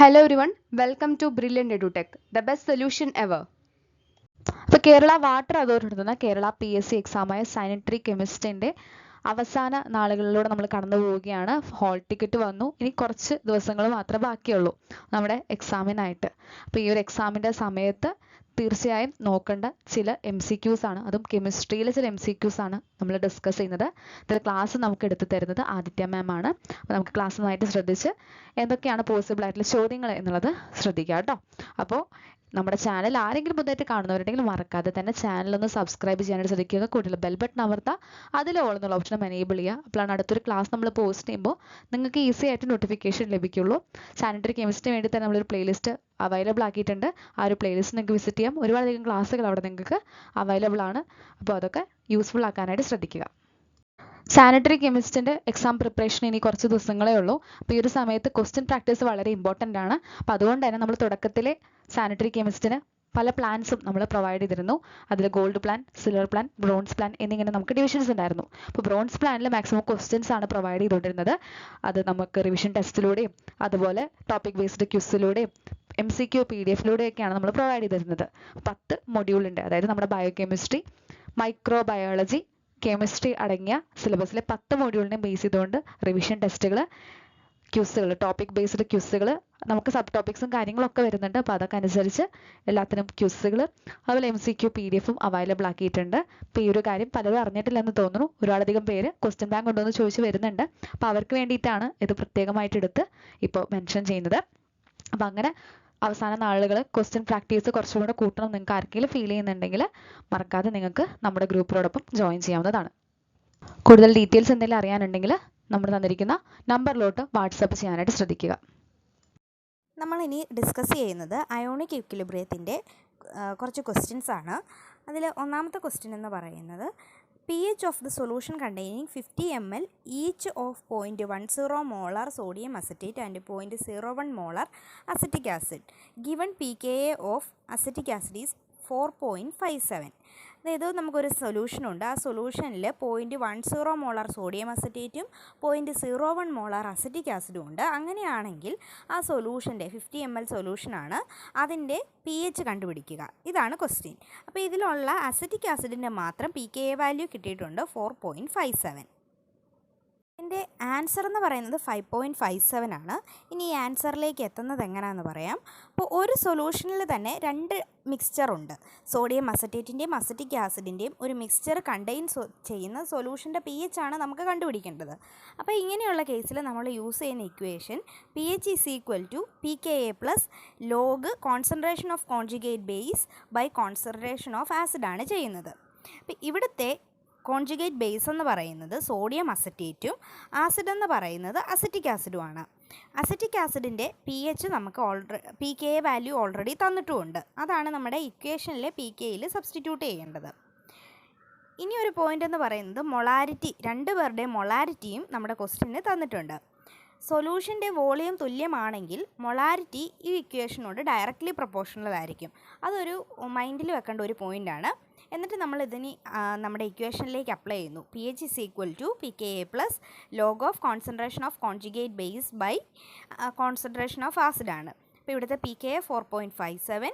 Hello everyone, welcome to Brilliant EduTech, the best solution ever. അപ്പോൾ Kerala water authority നടത്തുന്ന Kerala PSC എക്സാമായ sanitary കെമിസ്റ്റിൻ്റെ അവസാന നാളുകളിലൂടെ നമ്മൾ കടന്നു പോവുകയാണ്. ഹോൾ ടിക്കറ്റ് വന്നു. ഇനി കുറച്ച് ദിവസങ്ങൾ മാത്രമേ ബാക്കിയുള്ളൂ നമ്മുടെ എക്സാമിനായിട്ട്. അപ്പോൾ ഈ ഒരു എക്സാമിൻ്റെ സമയത്ത് തീർച്ചയായും നോക്കേണ്ട ചില MCQs ആണ്, അതും കെമിസ്ട്രിയിലെ ചില MCQs ആണ് നമ്മൾ ഡിസ്കസ് ചെയ്യുന്നത്. ഇതിൽ ക്ലാസ് നമുക്ക് എടുത്തു തരുന്നത് ആദിത്യ മാം ആണ്. അപ്പോൾ നമുക്ക് ക്ലാസ് നന്നായിട്ട് ശ്രദ്ധിച്ച് എന്തൊക്കെയാണ് പോസിബിൾ ആയിട്ടുള്ള ചോദ്യങ്ങൾ എന്നുള്ളത് ശ്രദ്ധിക്കുക കേട്ടോ. അപ്പോൾ നമ്മുടെ ചാനൽ ആരെങ്കിലും പുതുതായിട്ട് കാണുന്നവരുണ്ടെങ്കിൽ മറക്കാതെ തന്നെ ചാനലൊന്ന് സബ്സ്ക്രൈബ് ചെയ്യാനായിട്ട് ശ്രദ്ധിക്കുക. കൂടുതൽ ബെൽ ബട്ടൺ അമർത്തുക, അതിൽ ഓൾ എന്നുള്ള ഓപ്ഷൻ എനേബിൾ ചെയ്യുക. അപ്പോഴാണ് അടുത്തൊരു ക്ലാസ് നമ്മൾ പോസ്റ്റ് ചെയ്യുമ്പോൾ നിങ്ങൾക്ക് ഈസി ആയിട്ട് നോട്ടിഫിക്കേഷൻ ലഭിക്കുള്ളൂ. സാനിറ്ററി കെമിസ്ട്രിന് വേണ്ടി തന്നെ നമ്മളൊരു പ്ലേലിസ്റ്റ് അവൈലബിൾ ആക്കിയിട്ടുണ്ട്. ആ ഒരു പ്ലേലിസ്റ്റ് നിങ്ങൾക്ക് വിസിറ്റ് ചെയ്യാം. ഒരുപാടധികം ക്ലാസ്സുകൾ അവിടെ നിങ്ങൾക്ക് അവൈലബിൾ ആണ്. അപ്പോൾ അതൊക്കെ യൂസ്ഫുൾ ആക്കാനായിട്ട് ശ്രദ്ധിക്കുക. സാനിറ്ററി കെമിസ്റ്റിൻ്റെ എക്സാം പ്രിപ്പറേഷൻ ഇനി കുറച്ച് ദിവസങ്ങളേ ഉള്ളൂ. അപ്പോൾ ഈ ഒരു സമയത്ത് ക്വസ്റ്റ്യൻ പ്രാക്ടീസ് വളരെ ഇമ്പോർട്ടൻ്റ് ആണ്. അപ്പോൾ അതുകൊണ്ട് തന്നെ നമ്മൾ തുടക്കത്തിലെ സാനിറ്ററി കെമിസ്റ്റിന് പല പ്ലാൻസും നമ്മൾ പ്രൊവൈഡ് ചെയ്തിരുന്നു. അതിൽ gold plan, silver plan, bronze plan എന്നിങ്ങനെ നമുക്ക് ഡിവിഷൻസ് ഉണ്ടായിരുന്നു. അപ്പോൾ ബ്രോൺസ് പ്ലാനിൽ മാക്സിമം ക്വസ്റ്റ്യൻസ് ആണ് പ്രൊവൈഡ് ചെയ്തുകൊണ്ടിരുന്നത്. അത് നമുക്ക് റിവിഷൻ ടെസ്റ്റിലൂടെയും അതുപോലെ ടോപ്പിക് ബേസ്ഡ് ക്വിസിലൂടെയും MCQ PDF-ലൂടെയൊക്കെയാണ് നമ്മൾ പ്രൊവൈഡ് ചെയ്തിരുന്നത്. 10 മൊഡ്യൂളുണ്ട്. അതായത് നമ്മുടെ ബയോകെമിസ്ട്രി, മൈക്രോബയോളജി, കെമിസ്ട്രി അടങ്ങിയ സിലബസിലെ 10 മൊഡ്യൂളിനെ ബേസ് ചെയ്തുകൊണ്ട് റിവിഷൻ ടെസ്റ്റുകൾ, ക്യൂസുകൾ, ടോപ്പിക് ബേസ്ഡ് ക്യൂസുകൾ, നമുക്ക് സബ് ടോപ്പിക്സും കാര്യങ്ങളൊക്കെ വരുന്നുണ്ട്. അപ്പോൾ അതൊക്കെ അനുസരിച്ച് എല്ലാത്തിനും ക്യൂസുകൾ, അതുപോലെ MCQ PDF-ഉം അവൈലബിൾ ആക്കിയിട്ടുണ്ട്. അപ്പോൾ ഈ ഒരു കാര്യം പലരും അറിഞ്ഞിട്ടില്ലെന്ന് തോന്നുന്നു. ഒരുപാടധികം പേര് ക്വസ്റ്റ്യൻ ബാങ്ക് ഉണ്ടോ എന്ന് ചോദിച്ച് വരുന്നുണ്ട്. അപ്പോൾ അവർക്ക് വേണ്ടിയിട്ടാണ് ഇത് പ്രത്യേകമായിട്ട് എടുത്ത് ഇപ്പോൾ മെൻഷൻ ചെയ്യുന്നത്. അപ്പോൾ അങ്ങനെ അവസാന നാളുകൾ ക്വസ്റ്റ്യൻ പ്രാക്ടീസ് കുറച്ചും കൂടെ കൂട്ടണം നിങ്ങൾക്ക് ആർക്കെങ്കിലും ഫീൽ ചെയ്യുന്നുണ്ടെങ്കിൽ മറക്കാതെ നിങ്ങൾക്ക് നമ്മുടെ ഗ്രൂപ്പിനോടൊപ്പം ജോയിൻ ചെയ്യാവുന്നതാണ്. കൂടുതൽ ഡീറ്റെയിൽസ് എന്തെങ്കിലും അറിയാനുണ്ടെങ്കിൽ നമ്മൾ തന്നിരിക്കുന്ന നമ്പറിലോട്ട് വാട്സപ്പ് ചെയ്യാനായിട്ട് ശ്രദ്ധിക്കുക. നമ്മളിനി ഡിസ്കസ് ചെയ്യുന്നത് അയോണിക് ഇക്വിലിബ്രിയത്തിൻ്റെ കുറച്ച് ക്വസ്റ്റ്യൻസ് ആണ്. അതിൽ ഒന്നാമത്തെ ക്വസ്റ്റ്യൻ എന്ന് പറയുന്നത് pH of the solution containing 50 ml each of 0.10 molar sodium acetate and 0.01 molar acetic acid. Given pKa of acetic acid is 4.57. അതായത് നമുക്കൊരു സൊല്യൂഷൻ ഉണ്ട്. ആ സൊല്യൂഷനിൽ 0.10 മോളാർ സോഡിയം അസറ്റേറ്റും 0.01 മോളാർ അസറ്റിക് ആസിഡും ഉണ്ട്. അങ്ങനെയാണെങ്കിൽ ആ സൊല്യൂഷൻ്റെ 50 ml സൊല്യൂഷനാണ്, അതിൻ്റെ pH കണ്ടുപിടിക്കുക. ഇതാണ് ക്വസ്റ്റ്യൻ. അപ്പോൾ ഇതിലുള്ള അസറ്റിക് ആസിഡിൻ്റെ മാത്രം pKa വാല്യൂ കിട്ടിയിട്ടുണ്ട് 4.57. എൻ്റെ ആൻസർ എന്ന് പറയുന്നത് 5.57 ആണ്. ഇനി ഈ ആൻസറിലേക്ക് എത്തുന്നത് എങ്ങനെയാണെന്ന് പറയാം. അപ്പോൾ ഒരു സൊല്യൂഷനിൽ തന്നെ 2 മിക്സ്ചർ ഉണ്ട്. സോഡിയം അസറ്റേറ്റിൻ്റെയും അസറ്റിക് ആസിഡിൻ്റെയും ഒരു മിക്സ്ചർ കണ്ടെയ്ൻ ചെയ്യുന്ന സൊല്യൂഷൻ്റെ pH ആണ് നമുക്ക് കണ്ടുപിടിക്കേണ്ടത്. അപ്പോൾ ഇങ്ങനെയുള്ള കേസിൽ നമ്മൾ യൂസ് ചെയ്യുന്ന equation pH = pKa + log concentration of conjugate base by concentration of acid ആണ് ചെയ്യുന്നത്. അപ്പോൾ ഇവിടുത്തെ കോൺജുഗേറ്റ് ബേസ് എന്ന് പറയുന്നത് സോഡിയം അസറ്റേറ്റും ആസിഡ് എന്ന് പറയുന്നത് അസറ്റിക് ആസിഡുമാണ്. അസറ്റിക് ആസിഡിൻ്റെ pH നമുക്ക് pKa വാല്യൂ ഓൾറെഡി തന്നിട്ടുമുണ്ട്. അതാണ് നമ്മുടെ ഇക്വേഷനിലെ pKയിൽ സബ്സ്റ്റിറ്റ്യൂട്ട് ചെയ്യേണ്ടത്. ഇനി ഒരു പോയിൻ്റ് എന്ന് പറയുന്നത് മൊളാരിറ്റി, 2 പേരുടെയും മൊളാരിറ്റിയും നമ്മുടെ ക്വസ്റ്റ്യന് തന്നിട്ടുണ്ട്. സൊല്യൂഷൻ്റെ വോളിയം തുല്യമാണെങ്കിൽ മൊളാരിറ്റി ഈ ഇക്വേഷനോട് ഡയറക്റ്റ്ലി പ്രൊപ്പോർഷണൽ ആയിരിക്കും. അതൊരു മൈൻഡിൽ വെക്കേണ്ട ഒരു പോയിൻ്റാണ്. എന്നിട്ട് നമ്മൾ ഇതിന് നമ്മുടെ ഇക്വേഷനിലേക്ക് അപ്ലൈ ചെയ്യുന്നു. pH = pKa + log of concentration of conjugate base by concentration of acid ആണ്. അപ്പോൾ ഇവിടുത്തെ pKa 4.57,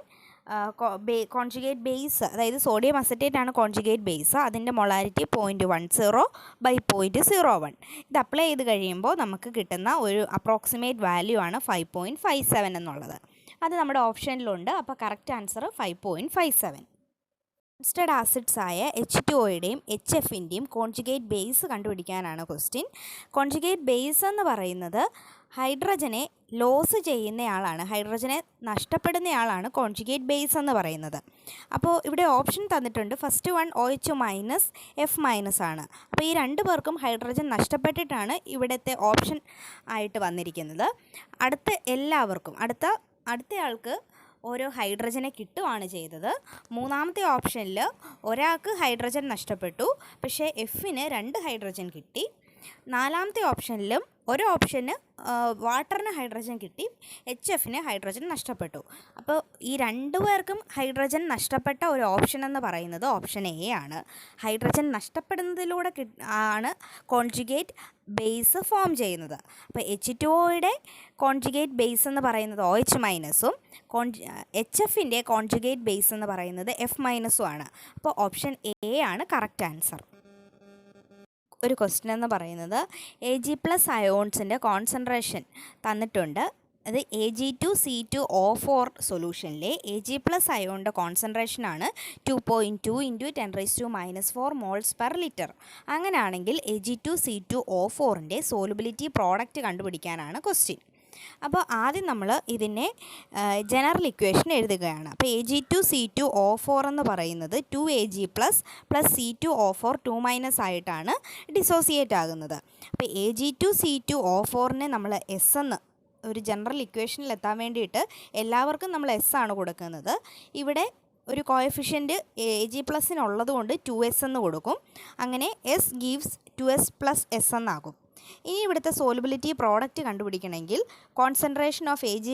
കോൺജുഗേറ്റ് ബേസ് അതായത് സോഡിയം അസറ്റേറ്റ് ആണ് കോൺജുഗേറ്റ് ബേസ്, അതിൻ്റെ മൊളാരിറ്റി 0.10 / 0.01. ഇത് അപ്ലൈ ചെയ്ത് കഴിയുമ്പോൾ നമുക്ക് കിട്ടുന്ന ഒരു അപ്രോക്സിമേറ്റ് വാല്യൂ ആണ് 5.57 എന്നുള്ളത്. അത് നമ്മുടെ ഓപ്ഷനിലുണ്ട്. അപ്പോൾ കറക്റ്റ് ആൻസർ 5.57. കോൺസ്റ്റഡ് ആസിഡ്സ് ആയ H2Oയുടെയും HFൻ്റെയും കോൺജുഗേറ്റ് ബേസ് കണ്ടുപിടിക്കാനാണ് ക്വസ്റ്റ്യൻ. കോൺജുഗേറ്റ് ബേസ് എന്ന് പറയുന്നത് ഹൈഡ്രജനെ ലോസ് ചെയ്യുന്നയാളാണ്, ഹൈഡ്രജനെ നഷ്ടപ്പെടുന്നയാളാണ് കോൺജുഗേറ്റ് ബേസ് എന്ന് പറയുന്നത്. അപ്പോൾ ഇവിടെ ഓപ്ഷൻ തന്നിട്ടുണ്ട്. ഫസ്റ്റ് വൺ OH- F- ആണ്. അപ്പോൾ ഈ 2 പേർക്കും ഹൈഡ്രജൻ നഷ്ടപ്പെട്ടിട്ടാണ് ഇവിടുത്തെ ഓപ്ഷൻ ആയിട്ട് വന്നിരിക്കുന്നത്. അടുത്തയാൾക്ക് ഓരോ ഹൈഡ്രജനെ കിട്ടുകയാണ് ചെയ്തത്. മൂന്നാമത്തെ ഓപ്ഷനിൽ ഒരാൾക്ക് ഹൈഡ്രജൻ നഷ്ടപ്പെട്ടു, പക്ഷേ Fന് 2 ഹൈഡ്രജൻ കിട്ടി. നാലാമത്തെ ഓപ്ഷനിലും ഒരു ഓപ്ഷന് വാട്ടറിന് ഹൈഡ്രജൻ കിട്ടി, HFന് ഹൈഡ്രജൻ നഷ്ടപ്പെട്ടു. അപ്പോൾ ഈ രണ്ടു പേർക്കും ഹൈഡ്രജൻ നഷ്ടപ്പെട്ട ഒരു ഓപ്ഷൻ എന്ന് പറയുന്നത് ഓപ്ഷൻ എ ആണ്. ഹൈഡ്രജൻ നഷ്ടപ്പെടുന്നതിലൂടെ ആണ് കോൺജുഗേറ്റ് ബേസ് ഫോം ചെയ്യുന്നത്. അപ്പോൾ H2Oയുടെ കോൺജുഗേറ്റ് ബേസ് എന്ന് പറയുന്നത് OH മൈനസും HFൻ്റെ കോൺജുഗേറ്റ് ബേസ് എന്ന് പറയുന്നത് F മൈനസും ആണ്. അപ്പോൾ ഓപ്ഷൻ എ ആണ് കറക്റ്റ് ആൻസർ. ഒരു ക്വസ്റ്റ്യൻ എന്ന് പറയുന്നത് Ag+ അയോൺസിൻ്റെ കോൺസെൻട്രേഷൻ തന്നിട്ടുണ്ട്. അത് Ag2C2O4 സൊല്യൂഷനിലെ Ag+ അയോണിൻ്റെ കോൺസെൻട്രേഷനാണ് 2.2 × 10⁻⁴ moles per litre. അങ്ങനെയാണെങ്കിൽ Ag2C2O4ൻ്റെ സോലുബിലിറ്റി പ്രോഡക്റ്റ് കണ്ടുപിടിക്കാനാണ് ക്വസ്റ്റ്യൻ. അപ്പോൾ ആദ്യം നമ്മൾ ഇതിനെ ജനറൽ ഇക്വേഷൻ എഴുതുകയാണ്. അപ്പോൾ Ag2C2O4 എന്ന് പറയുന്നത് 2Ag+ + C2O4 2- ആയിട്ടാണ് ഡിസോസിയേറ്റ് ആകുന്നത്. അപ്പോൾ Ag2C2O4നെ നമ്മൾ S എന്ന് ഒരു ജനറൽ ഇക്വേഷനിൽ എത്താൻ വേണ്ടിയിട്ട് എല്ലാവർക്കും നമ്മൾ S ആണ് കൊടുക്കുന്നത്. ഇവിടെ ഒരു കോഎഫിഷ്യൻറ്റ് Ag+ ഉള്ളതുകൊണ്ട് 2S എന്ന് കൊടുക്കും. അങ്ങനെ S gives 2S + S എന്നാകും. ഇനി ഇവിടുത്തെ സോലുബിലിറ്റി പ്രോഡക്റ്റ് കണ്ടുപിടിക്കണമെങ്കിൽ concentration of Ag+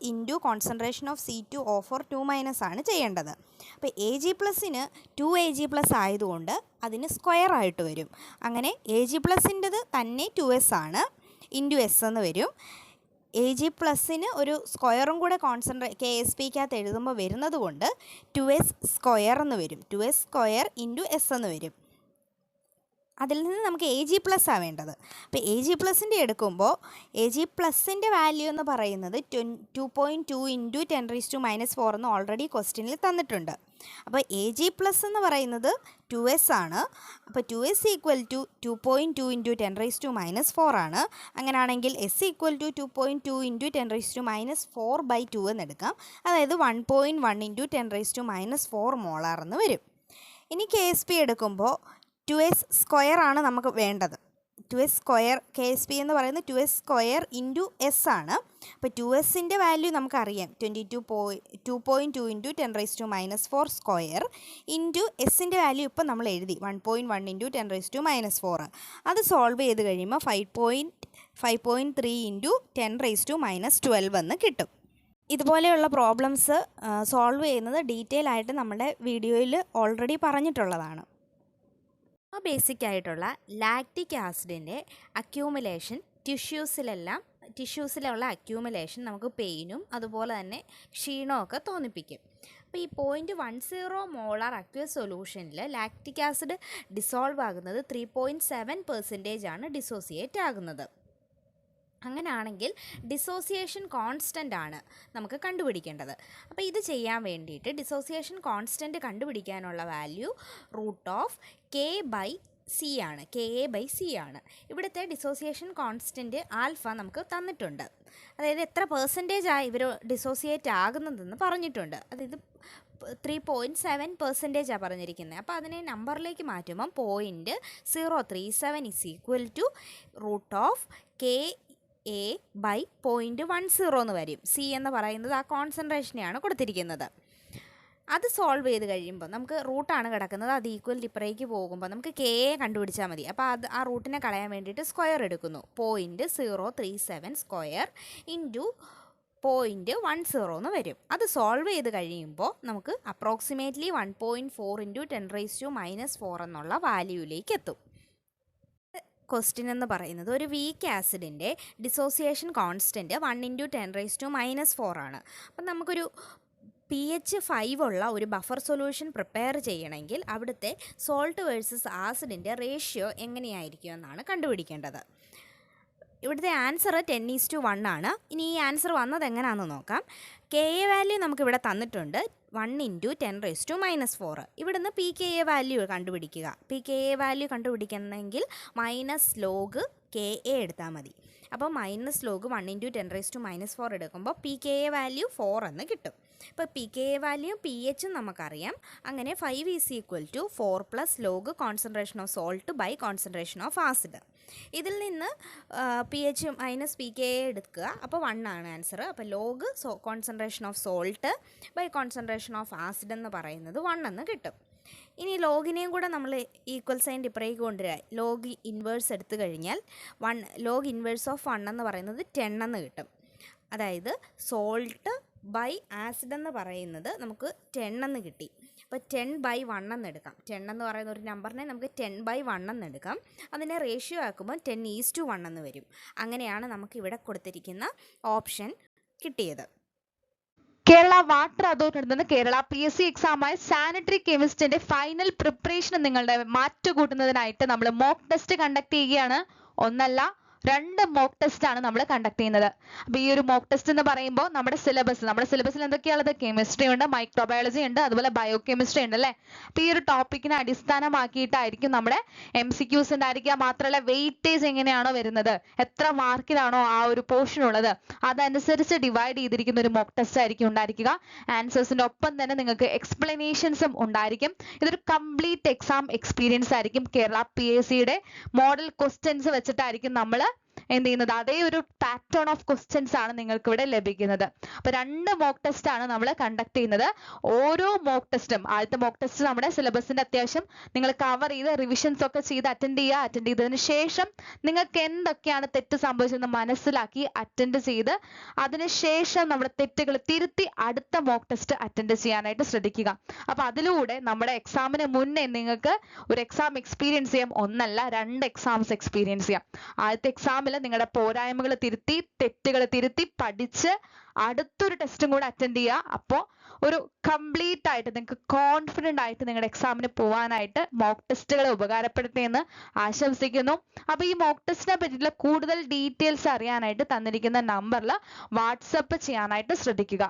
into concentration of C2O4 2- ആണ് ചെയ്യേണ്ടത്. അപ്പോൾ Ag+ന് 2Ag+ ആയതുകൊണ്ട് അതിന് സ്ക്വയർ ആയിട്ട് വരും. അങ്ങനെ Ag+ൻ്റെത് തന്നെ 2S ആണ്, ഇൻറ്റു S എന്ന് വരും. Ag+ന് ഒരു സ്ക്വയറും കൂടെ KSPക്കകത്ത് എഴുതുമ്പോൾ വരുന്നത് കൊണ്ട് 2S സ്ക്വയർ എന്ന് വരും. 2S സ്ക്വയർ ഇൻറ്റു S എന്ന് വരും. അതിൽ നിന്ന് നമുക്ക് Ag+ ആവേണ്ടത്. അപ്പോൾ Ag+ൻ്റെ എടുക്കുമ്പോൾ Ag+ൻ്റെ വാല്യൂ എന്ന് പറയുന്നത് 2.2 × 10⁻⁴ എന്ന് ഓൾറെഡി ക്വസ്റ്റ്യനിൽ തന്നിട്ടുണ്ട്. അപ്പോൾ Ag+ എന്ന് പറയുന്നത് 2S ആണ്. അപ്പോൾ 2S = 2.2 × 10⁻⁴ ആണ്. അങ്ങനെയാണെങ്കിൽ S = 2.2 × 10⁻⁴/2 എന്ന് എടുക്കാം. അതായത് 1.1 × 10⁻⁴ മോളാർ എന്ന് വരും. ഇനി KSP എടുക്കുമ്പോൾ 2S സ്ക്വയർ ആണ് നമുക്ക് വേണ്ടത്. 2S സ്ക്വയർ KSP എന്ന് പറയുന്നത് 2S സ്ക്വയർ ഇൻറ്റു S ആണ്. അപ്പോൾ 2Sൻ്റെ വാല്യൂ നമുക്കറിയാം 2.2 × 10⁻⁴ സ്ക്വയർ ഇൻറ്റു Sൻ്റെ വാല്യൂ ഇപ്പോൾ നമ്മൾ എഴുതി 1.1 × 10⁻⁴. അത് സോൾവ് ചെയ്ത് കഴിയുമ്പോൾ 5.3 × 10⁻12 എന്ന് കിട്ടും. ഇതുപോലെയുള്ള പ്രോബ്ലംസ് സോൾവ് ചെയ്യുന്നത് ഡീറ്റെയിൽ ആയിട്ട് നമ്മുടെ വീഡിയോയിൽ ഓൾറെഡി പറഞ്ഞിട്ടുള്ളതാണ്. ബേസിക് ആയിട്ടുള്ള ലാക്റ്റിക് ആസിഡിൻ്റെ അക്യൂമുലേഷൻ ടിഷ്യൂസിലുള്ള അക്യൂമുലേഷൻ നമുക്ക് പെയിനും അതുപോലെ തന്നെ ക്ഷീണമൊക്കെ തോന്നിപ്പിക്കും. അപ്പോൾ ഈ 0.10 മോളാർ അക്വസ് സൊല്യൂഷനിൽ ലാക്റ്റിക് ആസിഡ് ഡിസോൾവ് ആകുന്നത് 3.7% ആണ് ഡിസോസിയേറ്റ് ആകുന്നത്. അങ്ങനെയാണെങ്കിൽ ഡിസോസിയേഷൻ കോൺസ്റ്റൻ്റ് ആണ് നമുക്ക് കണ്ടുപിടിക്കേണ്ടത്. അപ്പോൾ ഇത് ചെയ്യാൻ വേണ്ടിയിട്ട് ഡിസോസിയേഷൻ കോൺസ്റ്റൻ്റ് കണ്ടുപിടിക്കാനുള്ള വാല്യൂ √K/C ആണ്. KA/C ആണ്. ഇവിടുത്തെ ഡിസോസിയേഷൻ കോൺസ്റ്റൻ്റ് ആൽഫ നമുക്ക് തന്നിട്ടുണ്ട്. അതായത് എത്ര % ഇവർ ഡിസോസിയേറ്റ് ആകുന്നതെന്ന് പറഞ്ഞിട്ടുണ്ട്. അതായത് 3.7% പറഞ്ഞിരിക്കുന്നത്. അപ്പോൾ അതിനെ നമ്പറിലേക്ക് മാറ്റുമ്പം 0.037 = KA/0.10 എന്ന് വരും. C എന്ന് പറയുന്നത് ആ കോൺസെൻട്രേഷനെയാണ് കൊടുത്തിരിക്കുന്നത്. അത് സോൾവ് ചെയ്ത് കഴിയുമ്പോൾ നമുക്ക് റൂട്ടാണ് കിടക്കുന്നത്. അത് ഈക്വൽ ഇപ്പുറേക്ക് പോകുമ്പോൾ നമുക്ക് KA കണ്ടുപിടിച്ചാൽ മതി. അപ്പോൾ ആ റൂട്ടിനെ കളയാൻ വേണ്ടിയിട്ട് സ്ക്വയർ എടുക്കുന്നു. 0.037 സ്ക്വയർ ഇൻറ്റു 0.10 എന്ന് വരും. അത് സോൾവ് ചെയ്ത് കഴിയുമ്പോൾ നമുക്ക് അപ്രോക്സിമേറ്റ്ലി 1.4 × 10⁻⁴ എന്നുള്ള വാല്യൂയിലേക്ക് എത്തും. ക്വസ്റ്റ്യൻ എന്ന് പറയുന്നത് ഒരു വീക്ക് ആസിഡിൻ്റെ ഡിസോസിയേഷൻ കോൺസ്റ്റൻറ്റ് 1 × 10⁻⁴ ആണ്. അപ്പം നമുക്കൊരു pH 5 ഉള്ള ഒരു ബഫർ സൊല്യൂഷൻ പ്രിപ്പയർ ചെയ്യണമെങ്കിൽ അവിടുത്തെ സോൾട്ട് വേഴ്സസ് ആസിഡിൻ്റെ റേഷ്യോ എങ്ങനെയായിരിക്കും എന്നാണ് കണ്ടുപിടിക്കേണ്ടത്. ഇവിടുത്തെ ആൻസർ 10:1 ആണ്. ഇനി ഈ ആൻസർ വന്നത് എങ്ങനെയാണെന്ന് നോക്കാം. KA വാല്യൂ നമുക്കിവിടെ തന്നിട്ടുണ്ട് 1 × 10⁻⁴. ഇവിടുന്ന് pKa വാല്യൂ കണ്ടുപിടിക്കുക. pKa വാല്യൂ കണ്ടുപിടിക്കണമെങ്കിൽ -log KA എടുത്താൽ മതി. അപ്പോൾ -log 1 × 10⁻⁴ എടുക്കുമ്പോൾ pKa വാല്യൂ 4 എന്ന് കിട്ടും. ഇപ്പോൾ pKa വാല്യൂ pHും നമുക്കറിയാം. അങ്ങനെ 5 = 4 + log concentration of salt by concentration of acid. ഇതിൽ നിന്ന് pH -pKa എടുക്കുക. അപ്പോൾ 1 ആണ് ആൻസർ. അപ്പോൾ log concentration of salt by concentration of acid എന്ന് പറയുന്നത് 1 എന്ന് കിട്ടും. ഇനി ലോഗിനെയും കൂടെ നമ്മൾ ഈക്വൽ സൈൻ ഇപ്പുറേക്ക് കൊണ്ടുവരിക. ലോഗ് ഇൻവേഴ്സ് എടുത്തു കഴിഞ്ഞാൽ ലോഗ് ഇൻവേഴ്സ് ഓഫ് 1 എന്ന് പറയുന്നത് 10 എന്ന് കിട്ടും. അതായത് സോൾട്ട് ബൈ ആസിഡ് എന്ന് പറയുന്നത് നമുക്ക് 10 എന്ന് കിട്ടി. അപ്പോൾ 10/1 എന്ന് എടുക്കാം. 10 എന്ന് പറയുന്ന ഒരു നമ്പറിനെ നമുക്ക് 10/1 എന്ന് എടുക്കാം. അതിനെ റേഷ്യോ ആക്കുമ്പോൾ 10:1 എന്ന് വരും. അങ്ങനെയാണ് നമുക്ക് ഇവിടെ കൊടുത്തിരിക്കുന്ന ഓപ്ഷൻ കിട്ടിയത്. കേരള വാട്ടർ അതോറിറ്റി നടത്തുന്ന കേരള PSC എക്സാമായ സാനിറ്ററി കെമിസ്റ്റിന്റെ ഫൈനൽ പ്രിപ്പറേഷൻ നിങ്ങളുടെ മാറ്റുകൂട്ടുന്നതിനായിട്ട് നമ്മൾ മോക്ക് ടെസ്റ്റ് കണ്ടക്ട് ചെയ്യുകയാണ്. ഒന്നല്ല 2 മോക്ക് ടെസ്റ്റ് ആണ് നമ്മൾ കണ്ടക്ട് ചെയ്യുന്നത്. അപ്പോൾ ഈ ഒരു മോക്ക് ടെസ്റ്റ് എന്ന് പറയുമ്പോൾ നമ്മുടെ സിലബസിൽ എന്തൊക്കെയാണുള്ളത്? കെമിസ്ട്രി ഉണ്ട്, മൈക്രോബയോളജി ഉണ്ട്, അതുപോലെ ബയോ കെമിസ്ട്രി ഉണ്ട് അല്ലേ. അപ്പോൾ ഈ ഒരു ടോപ്പിക്കിനെ അടിസ്ഥാനമാക്കിയിട്ടായിരിക്കും നമ്മുടെ MCQs ഉണ്ടായിരിക്കുക. മാത്രമല്ല വെയിറ്റേജ് എങ്ങനെയാണോ വരുന്നത്, എത്ര മാർക്കിലാണോ ആ ഒരു പോർഷൻ ഉള്ളത്, അതനുസരിച്ച് ഡിവൈഡ് ചെയ്തിരിക്കുന്ന ഒരു മോക്ക് ടെസ്റ്റ് ആയിരിക്കും ഉണ്ടായിരിക്കുക. ആൻസേഴ്സിന്റെ ഒപ്പം തന്നെ നിങ്ങൾക്ക് എക്സ്പ്ലനേഷൻസും ഉണ്ടായിരിക്കും. ഇതൊരു കംപ്ലീറ്റ് എക്സാം എക്സ്പീരിയൻസ് ആയിരിക്കും. കേരള PSCയുടെ മോഡൽ ക്വസ്റ്റ്യൻസ് വെച്ചിട്ടായിരിക്കും നമ്മൾ എന്ത് ചെയ്യുന്നത്, അതേ ഒരു പാറ്റേൺ ഓഫ് ക്വസ്റ്റ്യൻസ് ആണ് നിങ്ങൾക്ക് ഇവിടെ ലഭിക്കുന്നത്. അപ്പൊ 2 മോക്ക് ടെസ്റ്റ് ആണ് നമ്മൾ കണ്ടക്ട് ചെയ്യുന്നത്. ഓരോ മോക്ക് ടെസ്റ്റും, ആദ്യത്തെ മോക്ക് ടെസ്റ്റ് നമ്മുടെ സിലബസിന്റെ അത്യാവശ്യം നിങ്ങൾ കവർ ചെയ്ത് റിവിഷൻസ് ഒക്കെ ചെയ്ത് അറ്റൻഡ് ചെയ്തതിന് ശേഷം നിങ്ങൾക്ക് എന്തൊക്കെയാണ് തെറ്റ് സംഭവിച്ചതെന്ന് മനസ്സിലാക്കി അറ്റൻഡ് ചെയ്ത് അതിനുശേഷം നമ്മുടെ തെറ്റുകൾ തിരുത്തി അടുത്ത മോക്ക് ടെസ്റ്റ് അറ്റൻഡ് ചെയ്യാനായിട്ട് ശ്രദ്ധിക്കുക. അപ്പൊ അതിലൂടെ നമ്മുടെ എക്സാമിന് മുന്നേ നിങ്ങൾക്ക് ഒരു എക്സാം എക്സ്പീരിയൻസ് ചെയ്യാം. ഒന്നല്ല 2 എക്സാംസ് എക്സ്പീരിയൻസ് ചെയ്യാം. ആദ്യത്തെ എക്സാമിൽ നിങ്ങളുടെ പോരായ്മകൾ തിരുത്തി തെറ്റുകൾ തിരുത്തി പഠിച്ച് അടുത്തൊരു ടെസ്റ്റും കൂടെ അറ്റൻഡ് ചെയ്യുക. അപ്പോൾ ഒരു കംപ്ലീറ്റ് ആയിട്ട് നിങ്ങൾക്ക് കോൺഫിഡൻ്റ് ആയിട്ട് നിങ്ങളുടെ എക്സാമിന് പോകാനായിട്ട് മോക്ക് ടെസ്റ്റുകൾ ഉപകാരപ്പെടുത്തിയെന്ന് ആശംസിക്കുന്നു. അപ്പോൾ ഈ മോക്ക് ടെസ്റ്റിനെ പറ്റിയിട്ടുള്ള കൂടുതൽ ഡീറ്റെയിൽസ് അറിയാനായിട്ട് തന്നിരിക്കുന്ന നമ്പറിൽ വാട്സപ്പ് ചെയ്യാനായിട്ട് ശ്രദ്ധിക്കുക.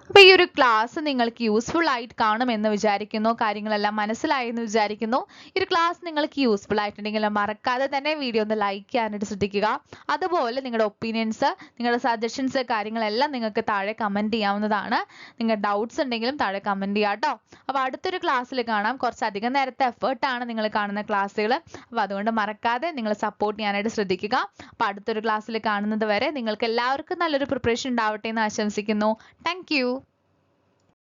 അപ്പോൾ ഈ ഒരു ക്ലാസ് നിങ്ങൾക്ക് യൂസ്ഫുൾ ആയിട്ട് കാണുമെന്ന് വിചാരിക്കുന്നു. കാര്യങ്ങളെല്ലാം മനസ്സിലായെന്ന് വിചാരിക്കുന്നു. ഈ ഒരു ക്ലാസ് നിങ്ങൾക്ക് യൂസ്ഫുൾ ആയിട്ടുണ്ടെങ്കിൽ മറക്കാതെ തന്നെ വീഡിയോ ഒന്ന് ലൈക്ക് ചെയ്യാനായിട്ട് ശ്രദ്ധിക്കുക. അതുപോലെ നിങ്ങളുടെ ഒപ്പീനിയൻസ്, നിങ്ങളുടെ സജഷൻസ് കാര്യങ്ങളെല്ലാം നിങ്ങൾക്ക് താഴെ കമൻറ്റ് ചെയ്യാവുന്നതാണ്. നിങ്ങളുടെ ഡൗട്ട്സ് ഉണ്ടെങ്കിലും താഴെ കമൻറ്റ് ചെയ്യാം കേട്ടോ. അപ്പോൾ അടുത്തൊരു ക്ലാസ്സിൽ കാണാം. കുറച്ചധികം നേരത്തെ എഫേർട്ടാണ് നിങ്ങൾ കാണുന്ന ക്ലാസ്സുകൾ. അപ്പോൾ അതുകൊണ്ട് മറക്കാതെ നിങ്ങൾ സപ്പോർട്ട് ചെയ്യാനായിട്ട് ശ്രദ്ധിക്കുക. അപ്പോൾ അടുത്തൊരു ക്ലാസ്സിൽ കാണുന്നത് വരെ നിങ്ങൾക്ക് എല്ലാവർക്കും നല്ലൊരു പ്രിപ്പറേഷൻ ഉണ്ടാവട്ടെ എന്ന് ആശംസിക്കുന്നു. Thank you.